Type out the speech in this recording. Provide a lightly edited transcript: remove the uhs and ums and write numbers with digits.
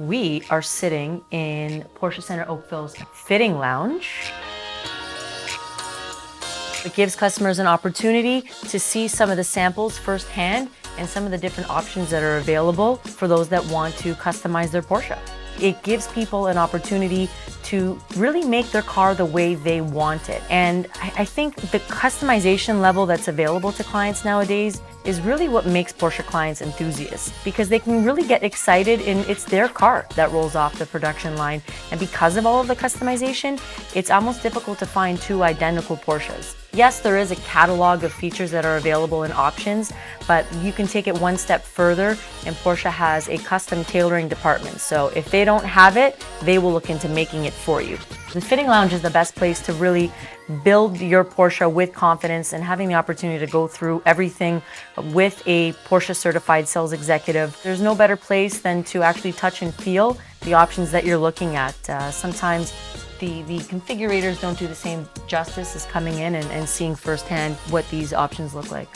We are sitting in Porsche Centre Oakville's fitting lounge. It gives customers an opportunity to see some of the samples firsthand and some of the different options that are available for those that want to customize their Porsche. It gives people an opportunity to really make their car the way they want it. And I think the customization level that's available to clients nowadays is really what makes Porsche clients enthusiasts, because they can really get excited and it's their car that rolls off the production line. And because of all of the customization, it's almost difficult to find two identical Porsches. Yes, there is a catalog of features that are available and options, but you can take it one step further, and Porsche has a custom tailoring department. So if they don't have it, they will look into making it for you. The fitting lounge is the best place to really build your Porsche with confidence and having the opportunity to go through everything with a Porsche certified sales executive. There's no better place than to actually touch and feel the options that you're looking at. Sometimes the configurators don't do the same justice as coming in and seeing firsthand what these options look like.